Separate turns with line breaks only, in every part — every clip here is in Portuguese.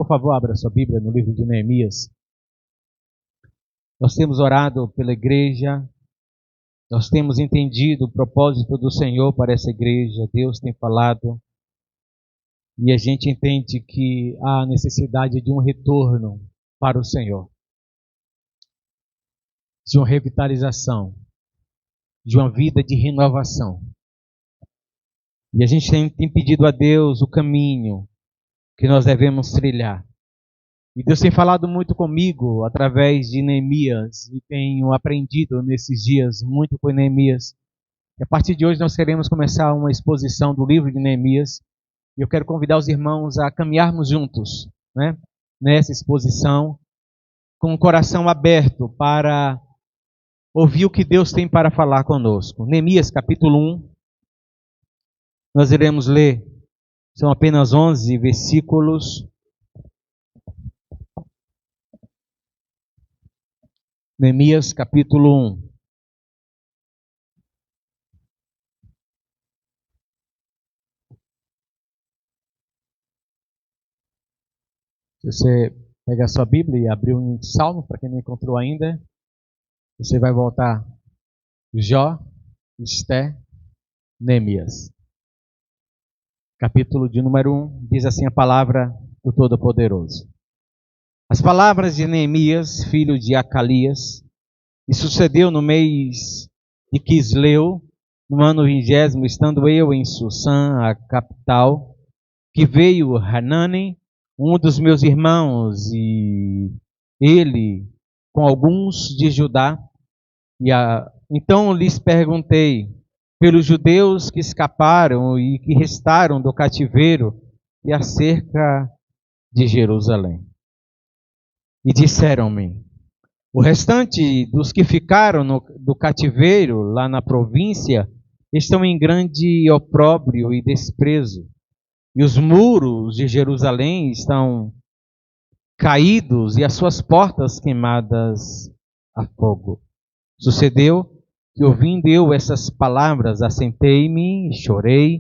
Por favor, abra sua Bíblia no livro de Neemias. Nós temos orado pela igreja, nós temos entendido o propósito do Senhor para essa igreja, Deus tem falado, e a gente entende que há necessidade de um retorno para o Senhor, de uma revitalização, de uma vida de renovação. E a gente tem pedido a Deus o caminho que nós devemos trilhar. E Deus tem falado muito comigo através de Neemias, e tenho aprendido nesses dias muito com Neemias. E a partir de hoje nós queremos começar uma exposição do livro de Neemias, e eu quero convidar os irmãos a caminharmos juntos, nessa exposição, com o coração aberto para ouvir o que Deus tem para falar conosco. Neemias capítulo 1, nós iremos ler, são apenas 11 versículos. Neemias capítulo 1. Se você pegar a sua Bíblia e abrir um salmo, para quem não encontrou ainda, você vai voltar Jó, Esté, Neemias. Capítulo de número 1, diz assim a palavra do Todo-Poderoso. As palavras de Neemias, filho de Acalias, e sucedeu no mês de Quisleu, no ano 20, estando eu em Susã, a capital, que veio Hanani, um dos meus irmãos, e ele com alguns de Judá. Então lhes perguntei pelos judeus que escaparam e que restaram do cativeiro e acerca de Jerusalém. E disseram-me: o restante dos que ficaram do cativeiro lá na província estão em grande opróbrio e desprezo, e os muros de Jerusalém estão caídos e as suas portas queimadas a fogo. Sucedeu que, ouvindo eu essas palavras, assentei-me, chorei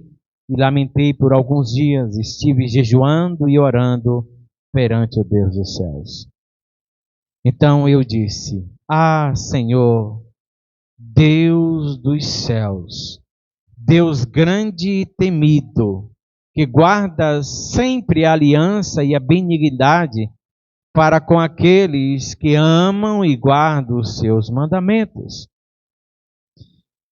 e lamentei por alguns dias. Estive jejuando e orando perante o Deus dos céus. Então eu disse: ah, Senhor, Deus dos céus, Deus grande e temido, que guarda sempre a aliança e a benignidade para com aqueles que amam e guardam os seus mandamentos.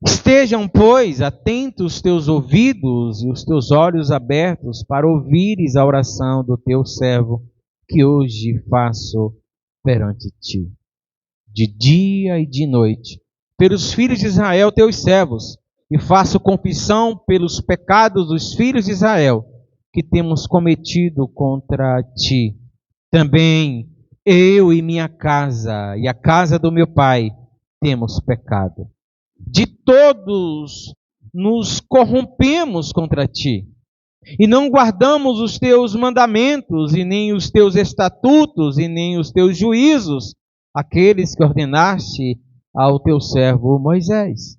Estejam, pois, atentos os teus ouvidos e os teus olhos abertos para ouvires a oração do teu servo, que hoje faço perante ti, de dia e de noite, pelos filhos de Israel, teus servos, e faço confissão pelos pecados dos filhos de Israel, que temos cometido contra ti. Também eu e minha casa, e a casa do meu pai, temos pecado. De todos nos corrompemos contra ti, e não guardamos os teus mandamentos, e nem os teus estatutos, e nem os teus juízos, aqueles que ordenaste ao teu servo Moisés.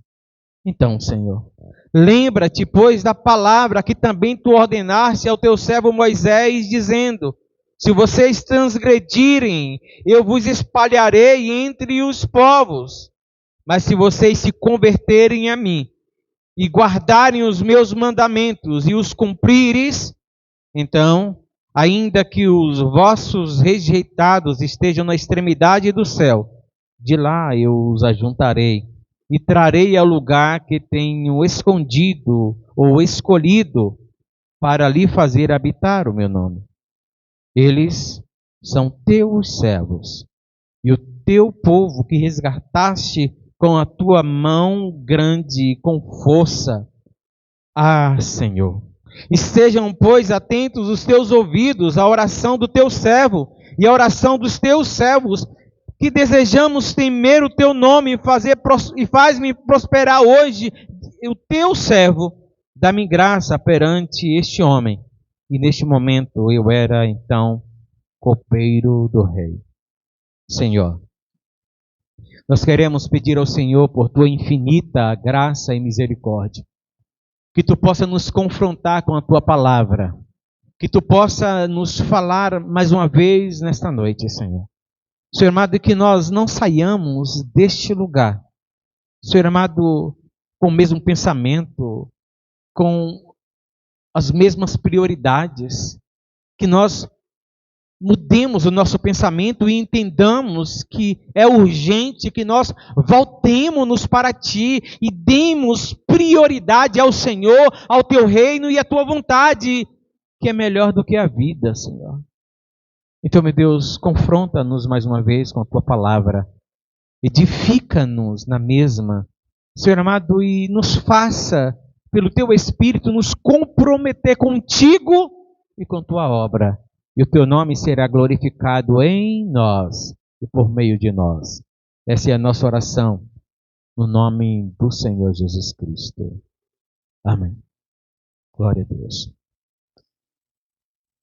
Então, Senhor, lembra-te, pois, da palavra que também tu ordenaste ao teu servo Moisés, dizendo: se vocês transgredirem, eu vos espalharei entre os povos. Mas se vocês se converterem a mim e guardarem os meus mandamentos e os cumprires, então, ainda que os vossos rejeitados estejam na extremidade do céu, de lá eu os ajuntarei e trarei ao lugar que tenho escondido ou escolhido para ali fazer habitar o meu nome. Eles são teus servos e o teu povo que resgataste com a tua mão grande e com força. Ah, Senhor, estejam, pois, atentos os teus ouvidos à oração do teu servo e à oração dos teus servos, que desejamos temer o teu nome e faz-me prosperar hoje o teu servo. Dá-me graça perante este homem. E neste momento eu era então copeiro do rei. Senhor, nós queremos pedir ao Senhor por tua infinita graça e misericórdia, que tu possa nos confrontar com a tua palavra, que Tu possa nos falar mais uma vez nesta noite, Senhor. Senhor amado, que nós não saiamos deste lugar, Senhor amado, com o mesmo pensamento, com as mesmas prioridades, que nós mudemos o nosso pensamento e entendamos que é urgente que nós voltemos para Ti e demos prioridade ao Senhor, ao Teu reino e à Tua vontade, que é melhor do que a vida, Senhor. Então, meu Deus, confronta-nos mais uma vez com a Tua palavra, edifica-nos na mesma, Senhor amado, e nos faça, pelo Teu Espírito, nos comprometer contigo e com Tua obra. E o Teu nome será glorificado em nós e por meio de nós. Essa é a nossa oração, no nome do Senhor Jesus Cristo. Amém. Glória a Deus.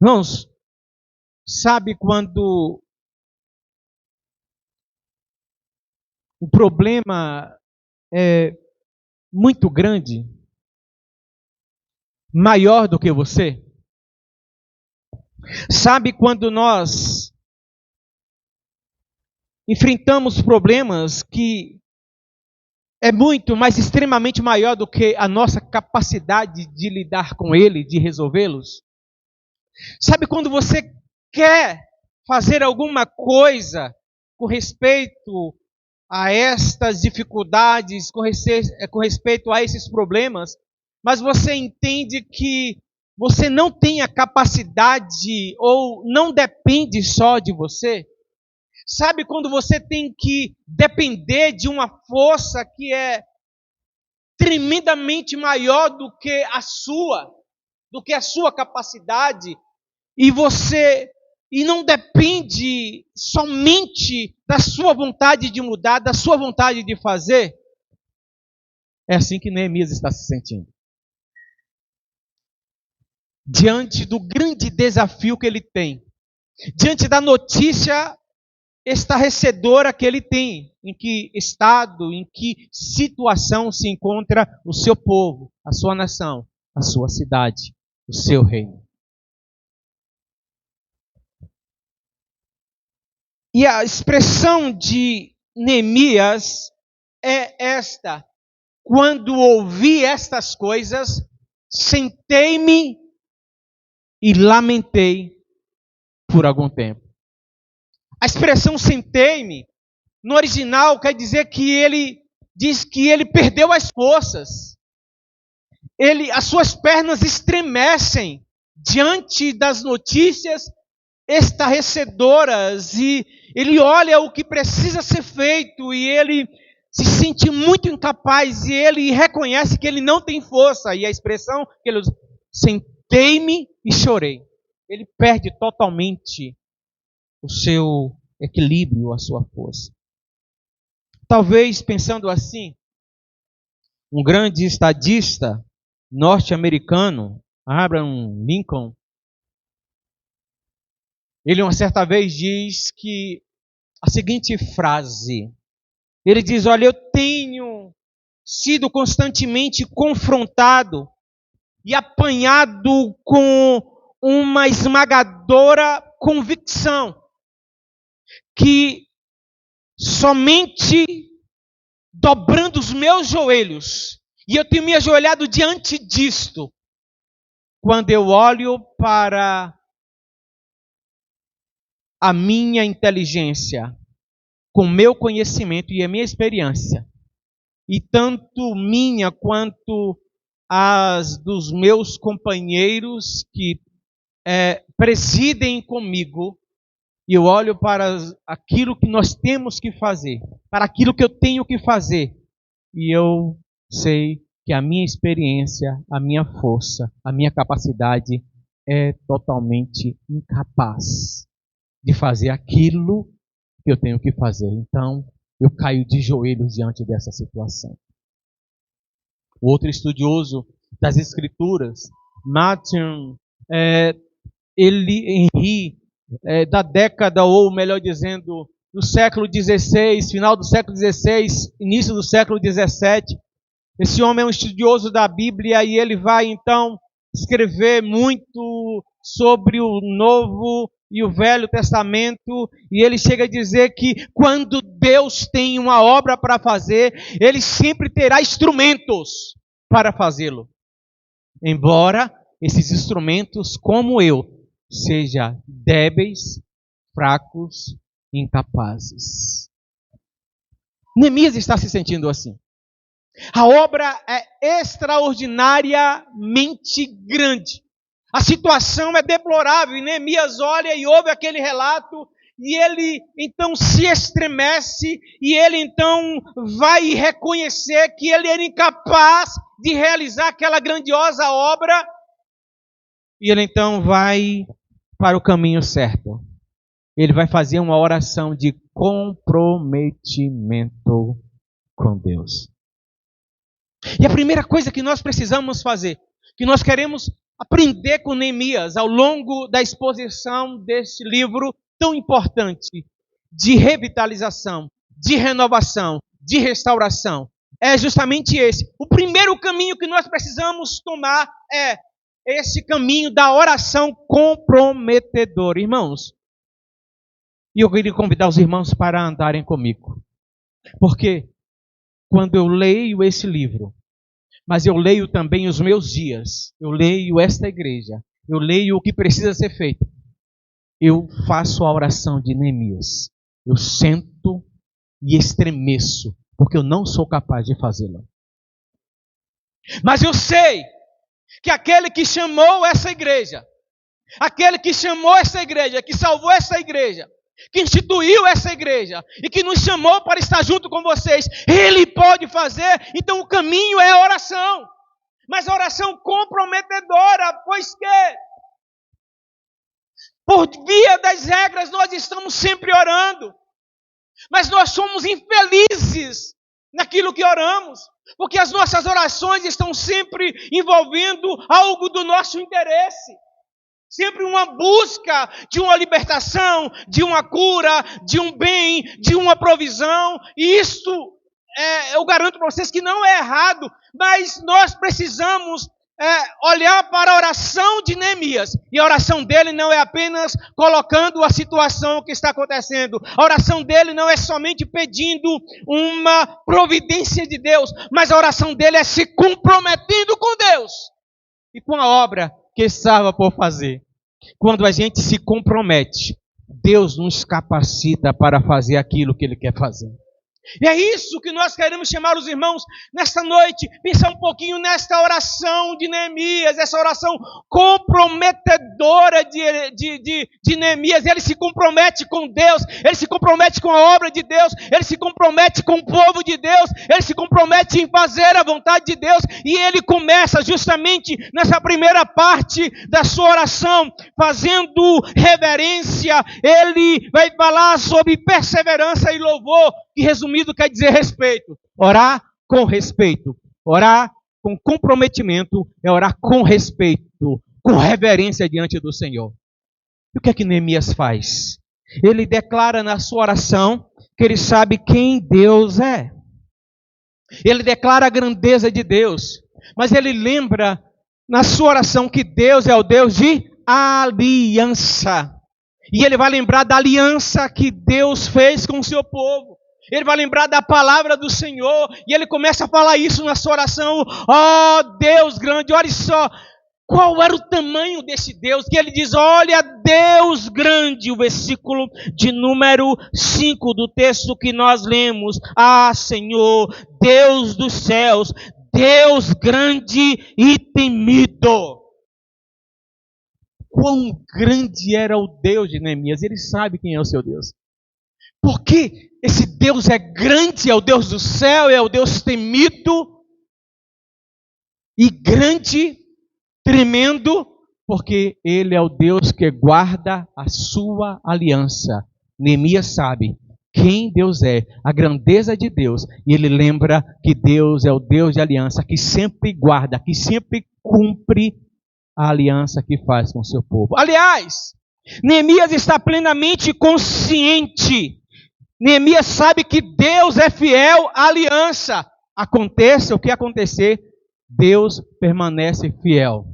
Irmãos, sabe quando o problema é muito grande, maior do que você? Sabe quando nós enfrentamos problemas que é muito, mas extremamente maior do que a nossa capacidade de lidar com ele, de resolvê-los? Sabe quando você quer fazer alguma coisa com respeito a estas dificuldades, com respeito a esses problemas, mas você entende que você não tem a capacidade ou não depende só de você? Sabe quando você tem que depender de uma força que é tremendamente maior do que a sua capacidade, e não depende somente da sua vontade de mudar, da sua vontade de fazer? É assim que Neemias está se sentindo. Diante do grande desafio que ele tem, diante da notícia estarrecedora que ele tem, em que estado, em que situação se encontra o seu povo, a sua nação, a sua cidade, o seu reino. E a expressão de Neemias é esta: quando ouvi estas coisas, sentei-me e lamentei por algum tempo. A expressão sentei-me, no original, quer dizer que ele diz que ele perdeu as forças. As suas pernas estremecem diante das notícias estarrecedoras, e ele olha o que precisa ser feito e ele se sente muito incapaz e ele reconhece que ele não tem força. E a expressão que ele usa, sentei-me e chorei. Ele perde totalmente o seu equilíbrio, a sua força. Talvez, pensando assim, um grande estadista norte-americano, Abraham Lincoln, ele uma certa vez diz que a seguinte frase, ele diz: olha, eu tenho sido constantemente confrontado e apanhado com uma esmagadora convicção que somente dobrando os meus joelhos, e eu tenho me ajoelhado diante disto, quando eu olho para a minha inteligência, com meu conhecimento e a minha experiência, e tanto minha quanto as dos meus companheiros que presidem comigo, e eu olho para aquilo que nós temos que fazer, para aquilo que eu tenho que fazer, e eu sei que a minha experiência, a minha força, a minha capacidade é totalmente incapaz de fazer aquilo que eu tenho que fazer. Então, eu caio de joelhos diante dessa situação. O outro estudioso das Escrituras, Martin Henry, da década, ou melhor dizendo, do século XVI, final do século XVI, início do século XVII. Esse homem é um estudioso da Bíblia e ele vai então escrever muito sobre o Novo e o Velho Testamento, e ele chega a dizer que quando Deus tem uma obra para fazer, ele sempre terá instrumentos para fazê-lo. Embora esses instrumentos, como eu, sejam débeis, fracos, incapazes. Neemias está se sentindo assim. A obra é extraordinariamente grande. A situação é deplorável. E Neemias olha e ouve aquele relato e ele então se estremece e ele então vai reconhecer que ele era incapaz de realizar aquela grandiosa obra. E ele então vai para o caminho certo. Ele vai fazer uma oração de comprometimento com Deus. E a primeira coisa que nós precisamos fazer, que nós queremos aprender com Neemias ao longo da exposição deste livro tão importante de revitalização, de renovação, de restauração, é justamente esse. O primeiro caminho que nós precisamos tomar é esse caminho da oração comprometedora. Irmãos, e eu queria convidar os irmãos para andarem comigo. Porque quando eu leio esse livro, mas eu leio também os meus dias, eu leio esta igreja, eu leio o que precisa ser feito, eu faço a oração de Neemias. Eu sento e estremeço, porque eu não sou capaz de fazê-la. Mas eu sei que aquele que chamou essa igreja, que salvou essa igreja, que instituiu essa igreja e que nos chamou para estar junto com vocês, Ele pode fazer. Então o caminho é a oração, mas a oração comprometedora, pois que por via das regras nós estamos sempre orando, mas nós somos infelizes naquilo que oramos, porque as nossas orações estão sempre envolvendo algo do nosso interesse. Sempre uma busca de uma libertação, de uma cura, de um bem, de uma provisão. E isso, eu garanto para vocês que não é errado, mas nós precisamos olhar para a oração de Neemias. E a oração dele não é apenas colocando a situação que está acontecendo. A oração dele não é somente pedindo uma providência de Deus, mas a oração dele é se comprometendo com Deus e com a obra que estava por fazer. Quando a gente se compromete, Deus nos capacita para fazer aquilo que Ele quer fazer. E é isso que nós queremos chamar os irmãos nesta noite, pensar um pouquinho nesta oração de Neemias, essa oração comprometedora de Neemias. Ele se compromete com Deus, ele se compromete com a obra de Deus, ele se compromete com o povo de Deus, ele se compromete em fazer a vontade de Deus, e ele começa justamente nessa primeira parte da sua oração, fazendo reverência. Ele vai falar sobre perseverança e louvor, que resumido quer dizer respeito. Orar com respeito. Orar com comprometimento é orar com respeito, com reverência diante do Senhor. E o que é que Neemias faz? Ele declara na sua oração que ele sabe quem Deus é. Ele declara a grandeza de Deus. Mas ele lembra na sua oração que Deus é o Deus de aliança. E ele vai lembrar da aliança que Deus fez com o seu povo. Ele vai lembrar da palavra do Senhor, e ele começa a falar isso na sua oração. Ó Deus grande, olha só, qual era o tamanho desse Deus, que ele diz, olha Deus grande, o versículo de número 5 do texto que nós lemos. Ah Senhor, Deus dos céus, Deus grande e temido. Quão grande era o Deus de Neemias, ele sabe quem é o seu Deus. Porque esse Deus é grande, é o Deus do céu, é o Deus temido e grande, tremendo, porque Ele é o Deus que guarda a sua aliança. Neemias sabe quem Deus é, a grandeza de Deus, e ele lembra que Deus é o Deus de aliança, que sempre guarda, que sempre cumpre a aliança que faz com o seu povo. Aliás, Neemias está plenamente consciente. Neemias sabe que Deus é fiel à aliança. Aconteça o que acontecer, Deus permanece fiel.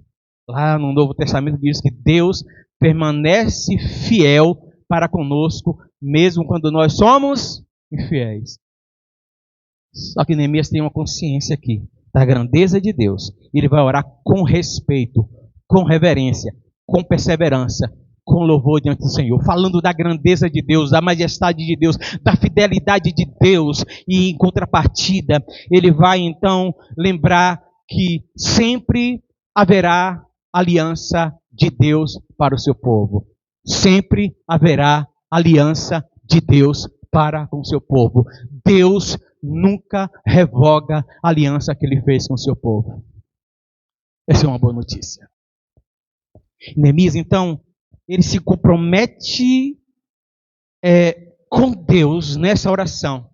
Lá no Novo Testamento diz que Deus permanece fiel para conosco, mesmo quando nós somos infiéis. Só que Neemias tem uma consciência aqui da grandeza de Deus. Ele vai orar com respeito, com reverência, com perseverança, com louvor diante do Senhor, falando da grandeza de Deus, da majestade de Deus, da fidelidade de Deus. E em contrapartida, ele vai então lembrar que sempre haverá aliança de Deus para o seu povo. Sempre haverá aliança de Deus para com o seu povo. Deus nunca revoga a aliança que ele fez com o seu povo. Essa é uma boa notícia. Neemias, então, ele se compromete com Deus nessa oração.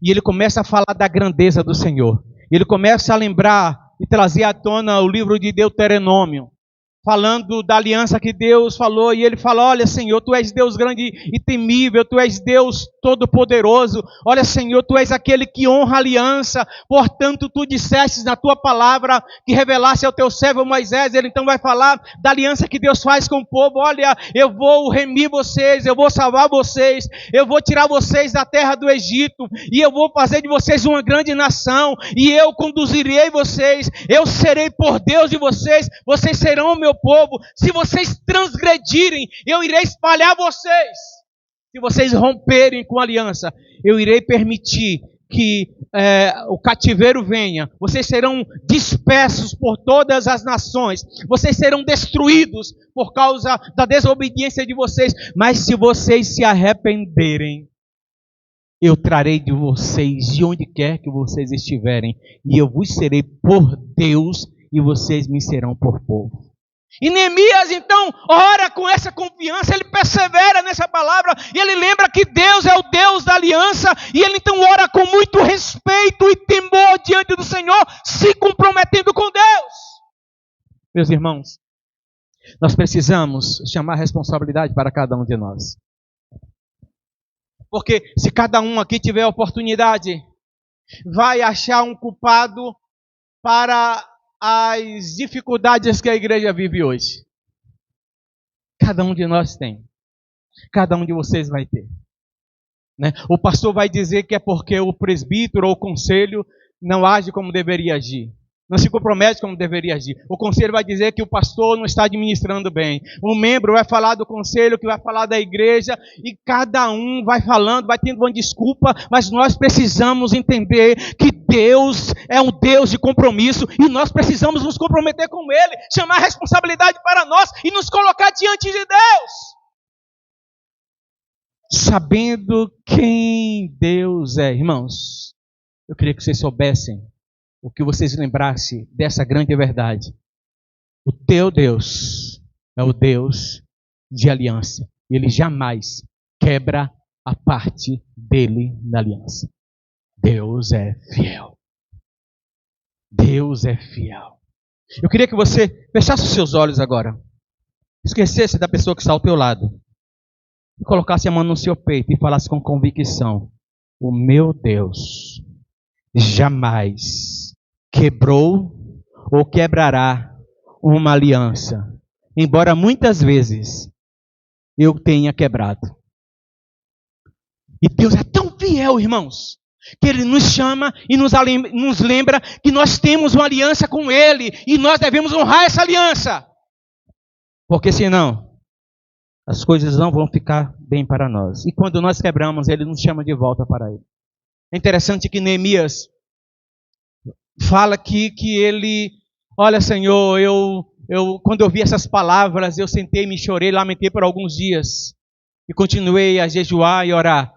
E ele começa a falar da grandeza do Senhor. Ele começa a lembrar e trazer à tona o livro de Deuteronômio, falando da aliança que Deus falou, e ele fala: olha, Senhor, Tu és Deus grande e temível, Tu és Deus todo-poderoso, olha, Senhor, Tu és aquele que honra a aliança, portanto, Tu dissestes na Tua palavra que revelasse ao Teu servo Moisés. Ele então vai falar da aliança que Deus faz com o povo: olha, eu vou remir vocês, eu vou salvar vocês, eu vou tirar vocês da terra do Egito, e eu vou fazer de vocês uma grande nação, e eu conduzirei vocês, eu serei por Deus de vocês, vocês serão o meu povo. Se vocês transgredirem, eu irei espalhar vocês. Se vocês romperem com a aliança, eu irei permitir que o cativeiro venha. Vocês serão dispersos por todas as nações. Vocês serão destruídos por causa da desobediência de vocês. Mas se vocês se arrependerem, eu trarei de vocês de onde quer que vocês estiverem, e eu vos serei por Deus, e vocês me serão por povo. E Neemias então ora com essa confiança, ele persevera nessa palavra, e ele lembra que Deus é o Deus da aliança, e ele então ora com muito respeito e temor diante do Senhor, se comprometendo com Deus. Meus irmãos, nós precisamos chamar a responsabilidade para cada um de nós. Porque se cada um aqui tiver a oportunidade, vai achar um culpado para as dificuldades que a igreja vive hoje. Cada um de nós tem. Cada um de vocês vai ter. Né? O pastor vai dizer que é porque o presbítero ou o conselho não age como deveria agir. Não se compromete como deveria agir. O conselho vai dizer que o pastor não está administrando bem. O membro vai falar do conselho, que vai falar da igreja, e cada um vai falando, vai tendo uma desculpa, mas nós precisamos entender que Deus é um Deus de compromisso, e nós precisamos nos comprometer com Ele, chamar a responsabilidade para nós e nos colocar diante de Deus. Sabendo quem Deus é. Irmãos, eu queria que vocês soubessem, o que vocês lembrassem dessa grande verdade. O teu Deus é o Deus de aliança. Ele jamais quebra a parte dele na aliança. Deus é fiel. Deus é fiel. Eu queria que você fechasse os seus olhos agora. Esquecesse da pessoa que está ao teu lado. E colocasse a mão no seu peito e falasse com convicção: o meu Deus jamais quebrou ou quebrará uma aliança, embora muitas vezes eu tenha quebrado. E Deus é tão fiel, irmãos, que Ele nos chama e nos lembra que nós temos uma aliança com Ele, e nós devemos honrar essa aliança, porque senão as coisas não vão ficar bem para nós. E quando nós quebramos, Ele nos chama de volta para Ele. É interessante que Neemias fala aqui que ele: olha, Senhor, quando eu vi essas palavras, eu sentei, me chorei, lamentei por alguns dias, e continuei a jejuar e orar.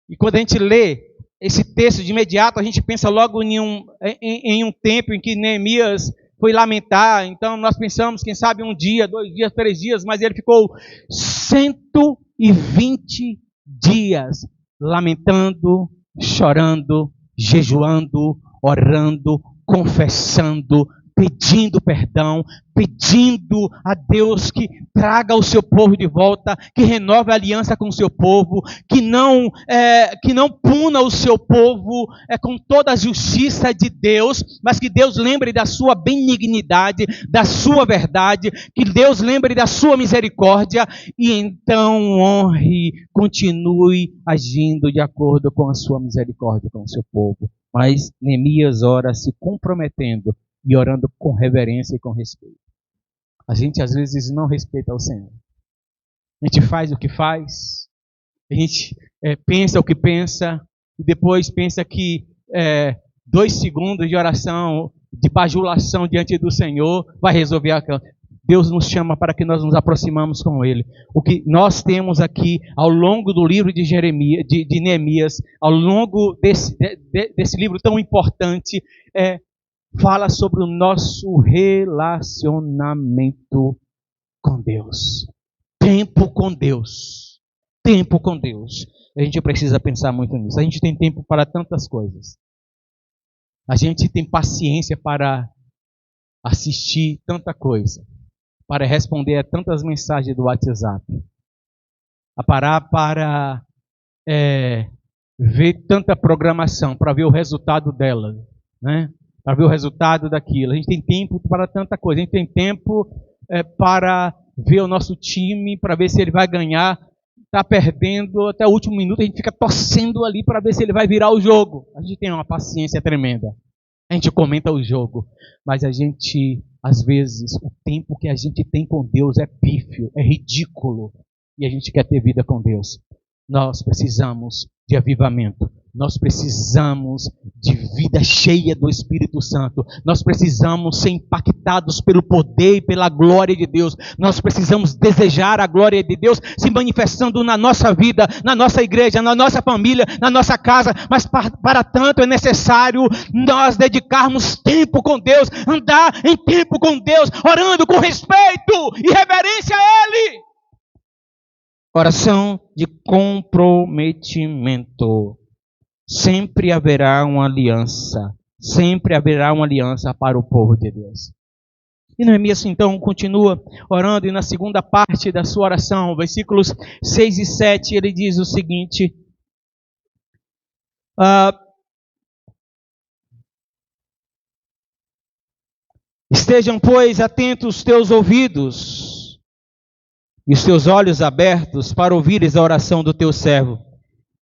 E quando a gente lê esse texto, de imediato a gente pensa logo em um tempo em que Neemias foi lamentar. Então nós pensamos, quem sabe 1 dia, 2 dias, 3 dias, mas ele ficou 120 dias lamentando, chorando, jejuando, orando, confessando, pedindo perdão, pedindo a Deus que traga o seu povo de volta, que renove a aliança com o seu povo, que não puna o seu povo com toda a justiça de Deus, mas que Deus lembre da sua benignidade, da sua verdade, que Deus lembre da sua misericórdia e então honre, continue agindo de acordo com a sua misericórdia com o seu povo. Mas Neemias ora se comprometendo e orando com reverência e com respeito. A gente às vezes não respeita o Senhor. A gente faz o que faz, a gente pensa o que pensa, e depois pensa que 2 segundos de oração, de bajulação diante do Senhor vai resolver a causa. Deus nos chama para que nós nos aproximamos com Ele. O que nós temos aqui ao longo do livro de Neemias, ao longo desse livro tão importante, fala sobre o nosso relacionamento com Deus. Tempo com Deus. Tempo com Deus. A gente precisa pensar muito nisso. A gente tem tempo para tantas coisas. A gente tem paciência para assistir tanta coisa, para responder a tantas mensagens do WhatsApp, a parar para ver tanta programação, para ver o resultado dela, né? Para ver o resultado daquilo. A gente tem tempo para tanta coisa. A gente tem tempo para ver o nosso time, para ver se ele vai ganhar. Está perdendo até o último minuto, a gente fica torcendo ali para ver se ele vai virar o jogo. A gente tem uma paciência tremenda. A gente comenta o jogo, mas a gente, às vezes, o tempo que a gente tem com Deus é pífio, é ridículo. E a gente quer ter vida com Deus. Nós precisamos de avivamento. Nós precisamos de vida cheia do Espírito Santo. Nós precisamos ser impactados pelo poder e pela glória de Deus. Nós precisamos desejar a glória de Deus se manifestando na nossa vida, na nossa igreja, na nossa família, na nossa casa. Mas para tanto é necessário nós dedicarmos tempo com Deus, andar em tempo com Deus, orando com respeito e reverência a Ele. Oração de comprometimento. Sempre haverá uma aliança. Sempre haverá uma aliança para o povo de Deus. E Neemias então continua orando, e na segunda parte da sua oração, versículos 6 e 7, ele diz o seguinte: estejam, pois, atentos os teus ouvidos e os teus olhos abertos para ouvires a oração do teu servo,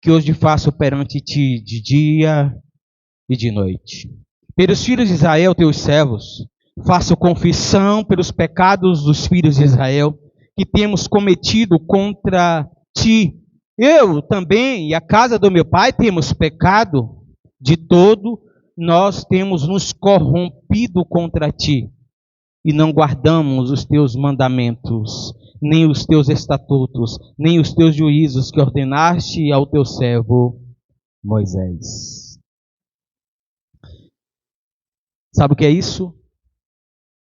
que hoje faço perante ti de dia e de noite. Pelos filhos de Israel, teus servos, faço confissão pelos pecados dos filhos de Israel, que temos cometido contra ti. Eu também e a casa do meu pai temos pecado, de todo nós temos nos corrompido contra ti, e não guardamos os teus mandamentos, nem os teus estatutos, nem os teus juízos que ordenaste ao teu servo Moisés. Sabe o que é isso?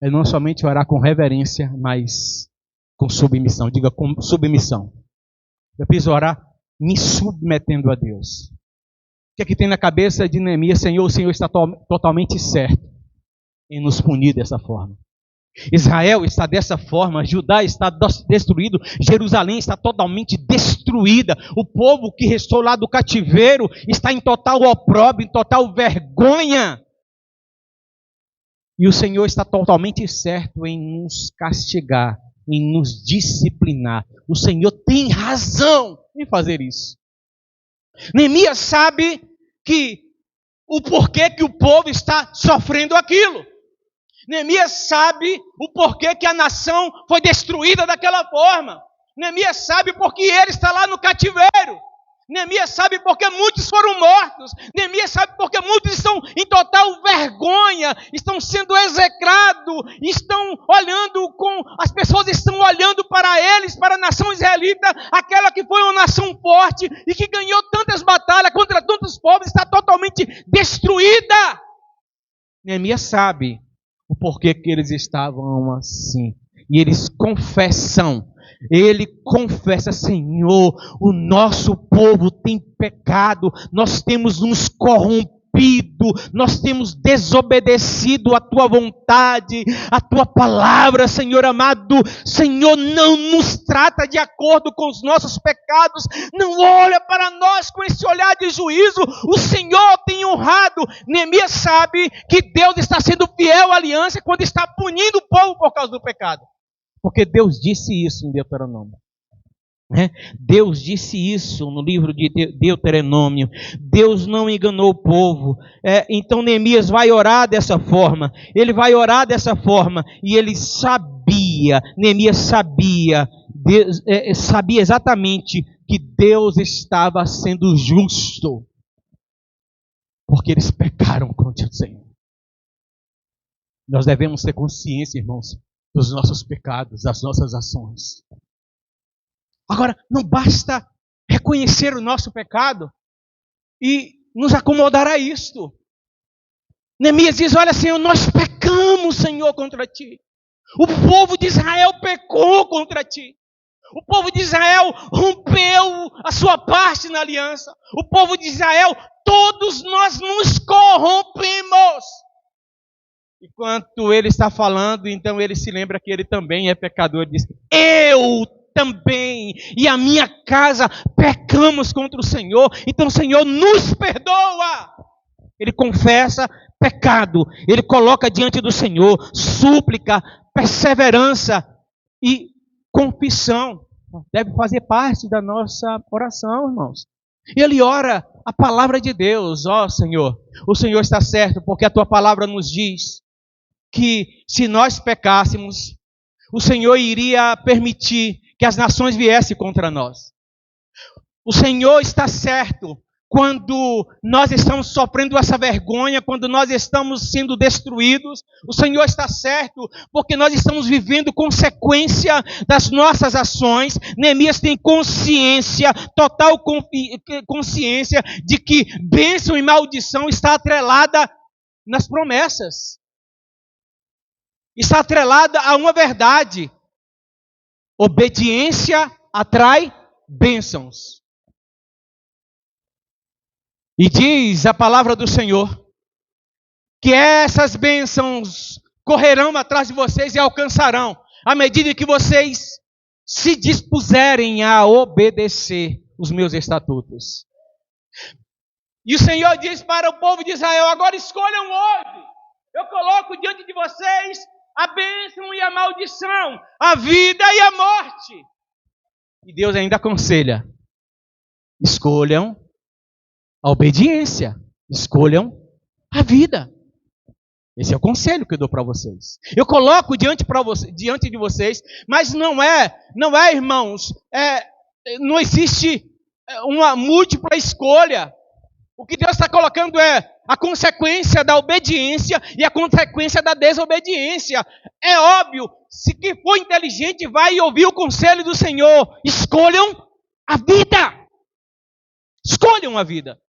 É não somente orar com reverência, mas com submissão. Diga com submissão. Eu preciso orar me submetendo a Deus. O que é que tem na cabeça de Neemias? Senhor, o Senhor está totalmente certo em nos punir dessa forma. Israel está dessa forma, Judá está destruído, Jerusalém está totalmente destruída, o povo que restou lá do cativeiro está em total opróbrio, em total vergonha. E o Senhor está totalmente certo em nos castigar, em nos disciplinar. O Senhor tem razão em fazer isso. Neemias sabe que o porquê que o povo está sofrendo aquilo. Neemias sabe o porquê que a nação foi destruída daquela forma. Neemias sabe porque ele está lá no cativeiro. Neemias sabe porque muitos foram mortos. Neemias sabe porque muitos estão em total vergonha, estão sendo execrados, estão olhando as pessoas estão olhando para eles, para a nação israelita, aquela que foi uma nação forte e que ganhou tantas batalhas contra tantos povos, está totalmente destruída. Neemias sabe o porquê que eles estavam assim. E eles confessam. Ele confessa: Senhor, o nosso povo tem pecado. Nós temos nos corrompido nós temos desobedecido a tua vontade, a tua palavra, Senhor amado. Senhor, não nos trata de acordo com os nossos pecados, não olha para nós com esse olhar de juízo. O Senhor tem honrado. Neemias sabe que Deus está sendo fiel à aliança quando está punindo o povo por causa do pecado, porque Deus disse isso em Deuteronômio. Deus disse isso no livro de Deuteronômio. Deus não enganou o povo. Então Neemias vai orar dessa forma. Ele vai orar dessa forma. E ele sabia, Neemias sabia, sabia exatamente que Deus estava sendo justo, porque eles pecaram contra o Senhor. Nós devemos ter consciência, irmãos, dos nossos pecados, das nossas ações. Agora, não basta reconhecer o nosso pecado e nos acomodar a isto. Neemias diz: olha, Senhor, nós pecamos, Senhor, contra ti. O povo de Israel pecou contra ti. O povo de Israel rompeu a sua parte na aliança. O povo de Israel, todos nós nos corrompemos. Enquanto ele está falando, então ele se lembra que ele também é pecador. Ele diz: eu também e a minha casa pecamos contra o Senhor, então o Senhor nos perdoa. Ele confessa pecado, ele coloca diante do Senhor súplica, perseverança e confissão. Deve fazer parte da nossa oração, irmãos. E ele ora a palavra de Deus: ó Senhor, o Senhor está certo, porque a tua palavra nos diz que se nós pecássemos, o Senhor iria permitir que as nações viessem contra nós. O Senhor está certo quando nós estamos sofrendo essa vergonha, quando nós estamos sendo destruídos. O Senhor está certo porque nós estamos vivendo consequência das nossas ações. Neemias tem consciência, total consciência de que bênção e maldição está atrelada nas promessas. Está atrelada a uma verdade: obediência atrai bênçãos. E diz a palavra do Senhor que essas bênçãos correrão atrás de vocês e alcançarão, à medida que vocês se dispuserem a obedecer os meus estatutos. E o Senhor diz para o povo de Israel: agora escolham hoje. Eu coloco diante de vocês a bênção e a maldição, a vida e a morte. E Deus ainda aconselha: escolham a obediência, escolham a vida. Esse é o conselho que eu dou para vocês. Eu coloco diante de vocês, mas não é, irmãos, não existe uma múltipla escolha. O que Deus está colocando é a consequência da obediência e a consequência da desobediência. É óbvio, se quem for inteligente vai ouvir o conselho do Senhor: escolham a vida. Escolham a vida.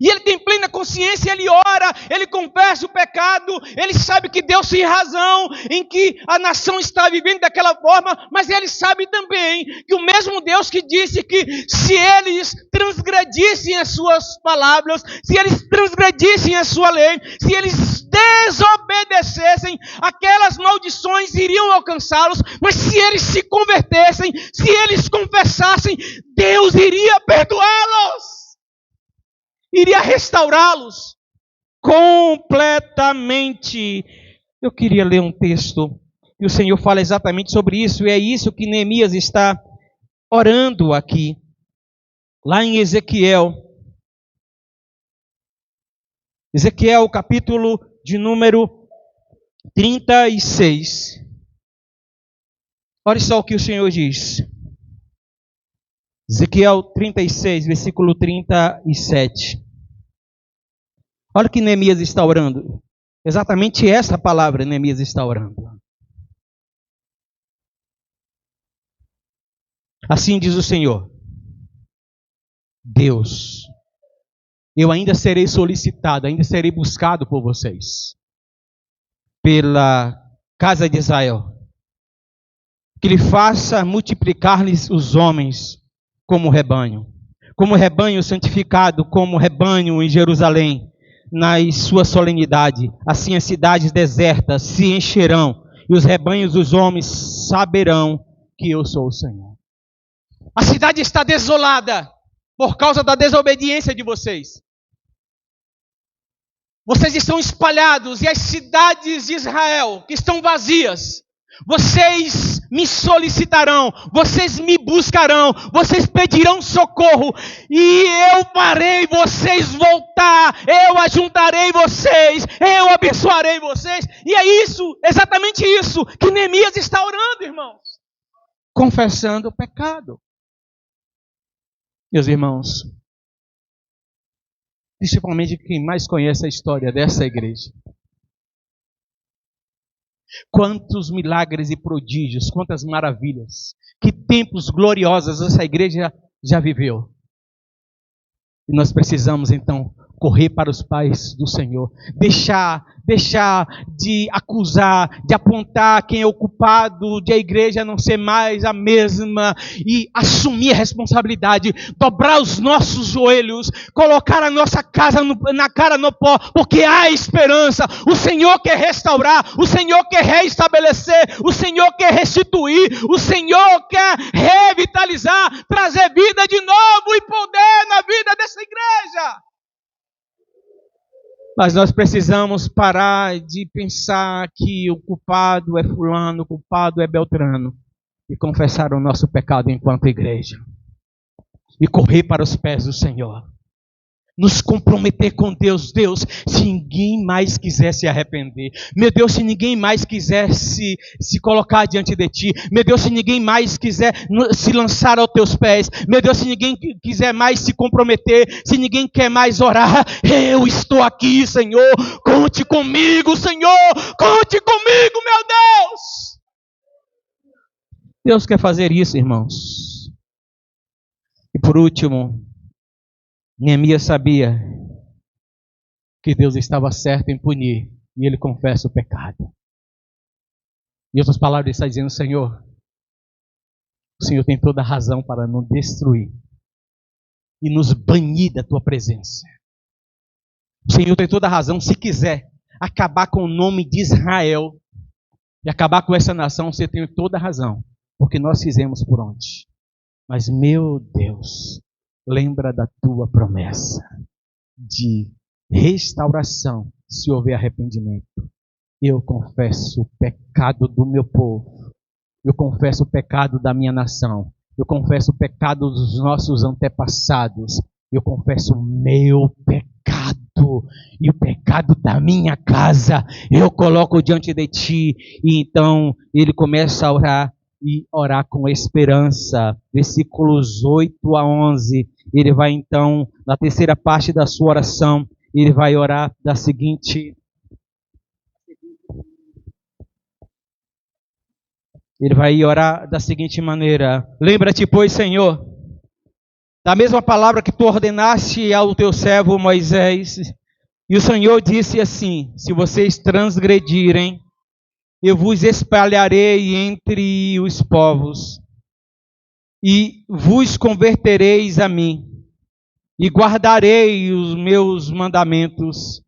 E ele tem plena consciência, ele ora, ele confessa o pecado, ele sabe que Deus tem razão em que a nação está vivendo daquela forma, mas ele sabe também que o mesmo Deus que disse que se eles transgredissem as suas palavras, se eles transgredissem a sua lei, se eles desobedecessem, aquelas maldições iriam alcançá-los, mas se eles se convertessem, se eles confessassem, Deus iria perdoá-los. Iria restaurá-los completamente. Eu queria ler um texto que o Senhor fala exatamente sobre isso, e é isso que Neemias está orando aqui. Lá em Ezequiel. Ezequiel, capítulo de número 36. Olha só o que o Senhor diz. Ezequiel 36, versículo 37. Olha o que Neemias está orando. Exatamente essa palavra Neemias está orando. Assim diz o Senhor: Deus, eu ainda serei solicitado, ainda serei buscado por vocês, pela casa de Israel, que lhe faça multiplicar-lhes os homens como rebanho santificado, como rebanho em Jerusalém, na sua solenidade. Assim as cidades desertas se encherão, e os rebanhos dos homens saberão que eu sou o Senhor. A cidade está desolada por causa da desobediência de vocês. Vocês estão espalhados, e as cidades de Israel que estão vazias, vocês me solicitarão, vocês me buscarão, vocês pedirão socorro, e eu farei vocês voltar, eu ajuntarei vocês, eu abençoarei vocês. E é isso, exatamente isso, que Neemias está orando, irmãos. Confessando o pecado. Meus irmãos, principalmente quem mais conhece a história dessa igreja. Quantos milagres e prodígios, quantas maravilhas, que tempos gloriosos essa igreja já viveu. E nós precisamos então correr para os pés do Senhor, deixar de acusar, de apontar quem é o culpado de a igreja não ser mais a mesma, e assumir a responsabilidade, dobrar os nossos joelhos, colocar a nossa casa na cara no pó, porque há esperança. O Senhor quer restaurar, o Senhor quer reestabelecer, o Senhor quer restituir, o Senhor quer revitalizar, trazer vida de novo e poder na vida dessa igreja. Mas nós precisamos parar de pensar que o culpado é fulano, o culpado é Beltrano, e confessar o nosso pecado enquanto igreja. E correr para os pés do Senhor. Nos comprometer com Deus. Deus, se ninguém mais quiser se arrepender. Meu Deus, se ninguém mais quiser se colocar diante de Ti. Meu Deus, se ninguém mais quiser se lançar aos Teus pés. Meu Deus, se ninguém quiser mais se comprometer. Se ninguém quer mais orar. Eu estou aqui, Senhor. Conte comigo, Senhor. Conte comigo, meu Deus. Deus quer fazer isso, irmãos. E por último, Neemias sabia que Deus estava certo em punir, e ele confessa o pecado. Em outras palavras, ele está dizendo: Senhor, o Senhor tem toda a razão para nos destruir e nos banir da tua presença. O Senhor tem toda a razão, se quiser acabar com o nome de Israel e acabar com essa nação, você tem toda a razão, porque nós fizemos por onde. Mas, meu Deus, lembra da tua promessa de restauração se houver arrependimento. Eu confesso o pecado do meu povo. Eu confesso o pecado da minha nação. Eu confesso o pecado dos nossos antepassados. Eu confesso o meu pecado e o pecado da minha casa. Eu coloco diante de ti. E então ele começa a orar. E orar com esperança. Versículos 8 a 11. Ele vai então, na terceira parte da sua oração, ele vai orar da seguinte... Ele vai orar da seguinte maneira: lembra-te, pois, Senhor, da mesma palavra que tu ordenaste ao teu servo Moisés. E o Senhor disse assim: se vocês transgredirem, eu vos espalharei entre os povos, e vos convertereis a mim, e guardarei os meus mandamentos,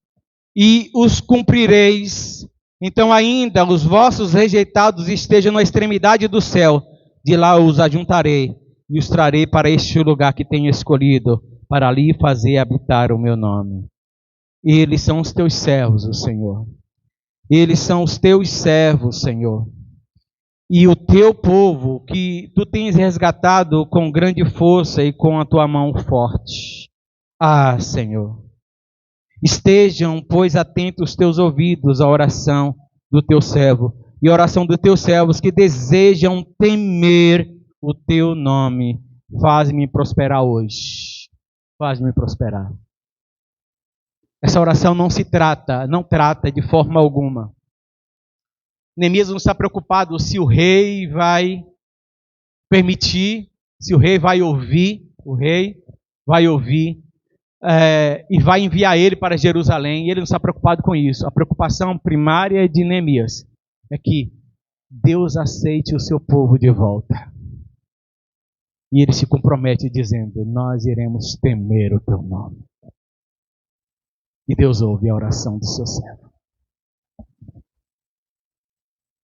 e os cumprireis. Então ainda os vossos rejeitados estejam na extremidade do céu, de lá os ajuntarei, e os trarei para este lugar que tenho escolhido, para ali fazer habitar o meu nome. Eles são os teus servos, o Senhor. Eles são os teus servos, Senhor. E o teu povo, que tu tens resgatado com grande força e com a tua mão forte. Ah, Senhor. Estejam, pois, atentos os teus ouvidos à oração do teu servo e a oração dos teus servos que desejam temer o teu nome. Faz-me prosperar hoje. Faz-me prosperar. Essa oração não trata de forma alguma. Neemias não está preocupado se o rei vai permitir, se o rei vai ouvir, e vai enviar ele para Jerusalém. E ele não está preocupado com isso. A preocupação primária de Neemias é que Deus aceite o seu povo de volta. E ele se compromete dizendo: nós iremos temer o teu nome. E Deus ouve a oração do seu servo.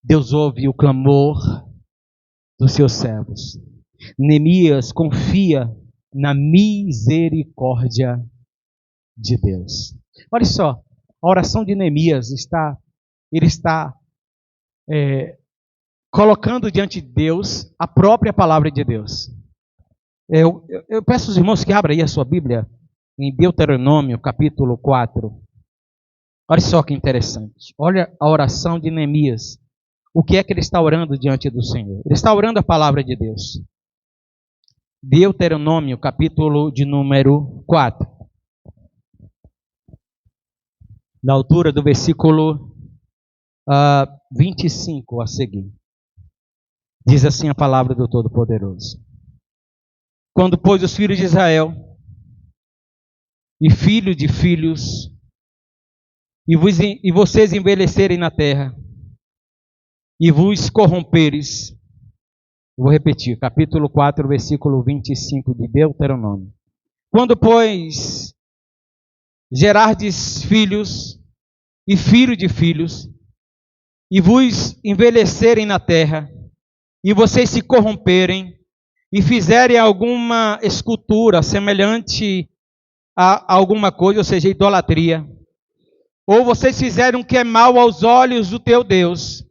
Deus ouve o clamor dos seus servos. Neemias confia na misericórdia de Deus. Olha só, a oração de Neemias ele está colocando diante de Deus a própria palavra de Deus. Eu peço aos irmãos que abram aí a sua Bíblia em Deuteronômio, capítulo 4. Olha só que interessante. Olha a oração de Neemias. O que é que ele está orando diante do Senhor? Ele está orando a palavra de Deus. Deuteronômio, capítulo de número 4. Na altura do versículo 25 a seguir. Diz assim a palavra do Todo-Poderoso. Quando, pois, os filhos de Israel e filhos de filhos e vocês envelhecerem na terra e vos corromperes. Vou repetir, capítulo 4, versículo 25 de Deuteronômio. Quando, pois, gerardes filhos e filhos de filhos e vos envelhecerem na terra e vocês se corromperem e fizerem alguma escultura semelhante a alguma coisa, ou seja, idolatria, ou vocês fizeram o que é mal aos olhos do teu Deus,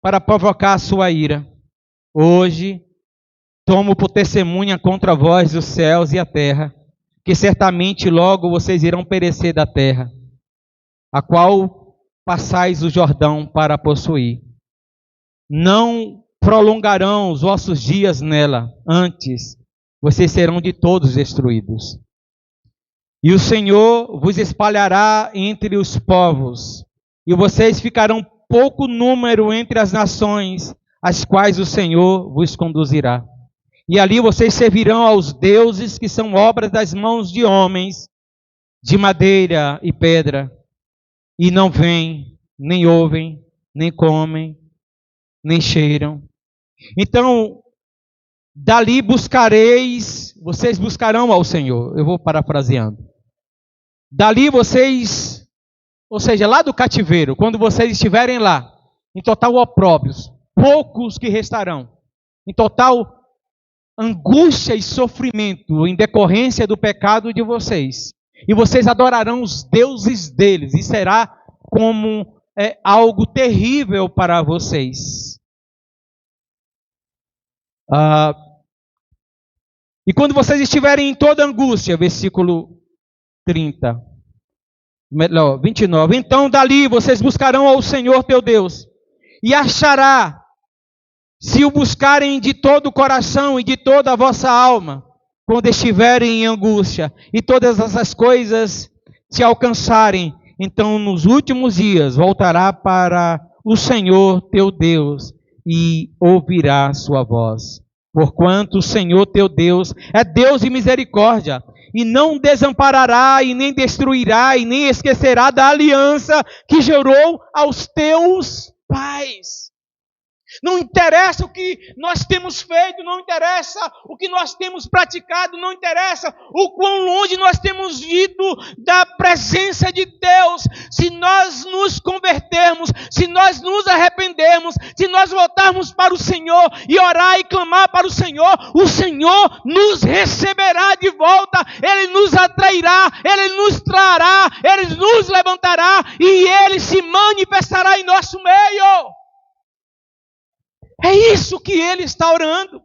para provocar a sua ira, hoje tomo por testemunha contra vós os céus e a terra, que certamente logo vocês irão perecer da terra, a qual passais o Jordão para possuir. Não prolongarão os vossos dias nela, antes vocês serão de todos destruídos. E o Senhor vos espalhará entre os povos, e vocês ficarão pouco número entre as nações, as quais o Senhor vos conduzirá. E ali vocês servirão aos deuses que são obras das mãos de homens, de madeira e pedra, e não veem, nem ouvem, nem comem, nem cheiram. Então, dali buscareis, vocês buscarão ao Senhor. Eu vou parafraseando. Dali vocês, ou seja, lá do cativeiro, quando vocês estiverem lá, em total opróbrios, poucos que restarão, em total angústia e sofrimento em decorrência do pecado de vocês, e vocês adorarão os deuses deles, e será como algo terrível para vocês. E quando vocês estiverem em toda angústia, versículo 29, então dali vocês buscarão ao Senhor teu Deus, e achará, se o buscarem de todo o coração e de toda a vossa alma, quando estiverem em angústia, e todas essas coisas se alcançarem, então nos últimos dias voltará para o Senhor teu Deus, e ouvirá sua voz. Porquanto o Senhor teu Deus é Deus de misericórdia, e não desamparará, e nem destruirá, e nem esquecerá da aliança que jurou aos teus pais. Não interessa o que nós temos feito, não interessa o que nós temos praticado, não interessa o quão longe nós temos ido da presença de Deus. Se nós nos convertermos, se nós nos arrependermos, se nós voltarmos para o Senhor e orar e clamar para o Senhor nos receberá de volta, Ele nos atrairá, Ele nos trará, Ele nos levantará e Ele se manifestará em nosso meio. É isso que ele está orando.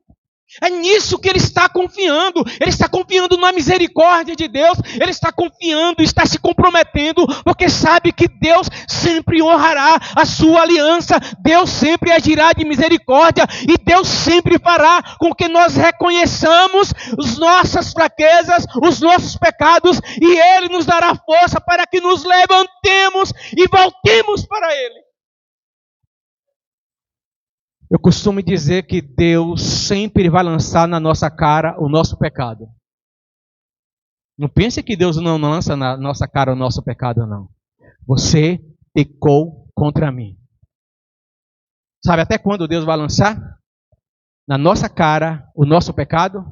É nisso que ele está confiando. Ele está confiando na misericórdia de Deus. Ele está confiando, está se comprometendo, porque sabe que Deus sempre honrará a sua aliança. Deus sempre agirá de misericórdia. E Deus sempre fará com que nós reconheçamos as nossas fraquezas, os nossos pecados. E Ele nos dará força para que nos levantemos e voltemos para Ele. Eu costumo dizer que Deus sempre vai lançar na nossa cara o nosso pecado. Não pense que Deus não lança na nossa cara o nosso pecado, não. Você pecou contra mim. Sabe até quando Deus vai lançar na nossa cara o nosso pecado?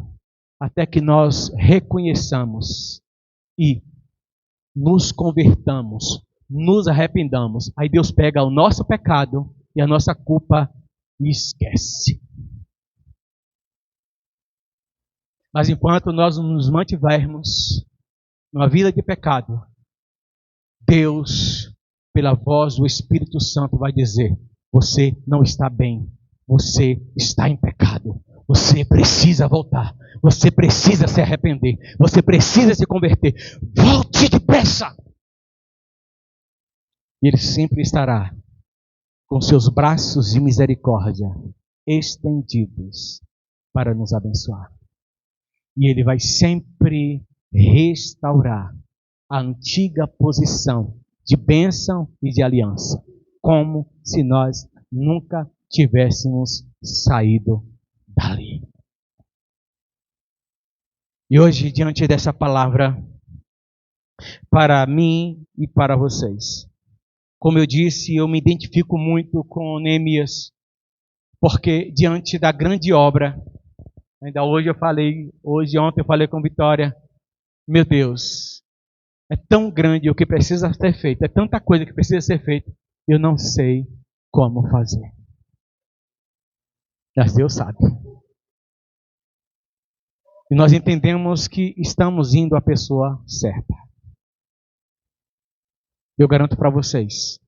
Até que nós reconheçamos e nos convertamos, nos arrependamos. Aí Deus pega o nosso pecado e a nossa culpa e esquece. Mas enquanto nós nos mantivermos numa vida de pecado, Deus, pela voz do Espírito Santo, vai dizer: você não está bem, você está em pecado, você precisa voltar, você precisa se arrepender, você precisa se converter, volte depressa! E Ele sempre estará com seus braços de misericórdia estendidos para nos abençoar. E Ele vai sempre restaurar a antiga posição de bênção e de aliança, como se nós nunca tivéssemos saído dali. E hoje, diante dessa palavra, para mim e para vocês, como eu disse, eu me identifico muito com Neemias, porque diante da grande obra, ainda ontem eu falei com Vitória, meu Deus, é tão grande o que precisa ser feito, é tanta coisa que precisa ser feita, eu não sei como fazer. Mas Deus sabe. E nós entendemos que estamos indo à pessoa certa. Eu garanto para vocês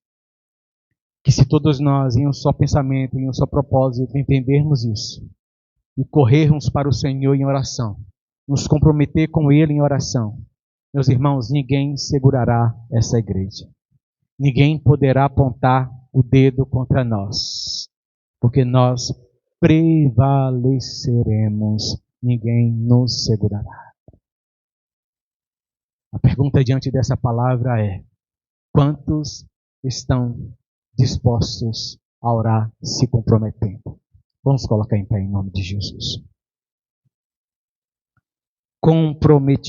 que se todos nós, em um só pensamento, em um só propósito, entendermos isso e corrermos para o Senhor em oração, nos comprometer com Ele em oração, meus irmãos, ninguém segurará essa igreja. Ninguém poderá apontar o dedo contra nós, porque nós prevaleceremos. Ninguém nos segurará. A pergunta diante dessa palavra é: quantos estão dispostos a orar se comprometendo? Vamos colocar em pé em nome de Jesus. Comprometimento.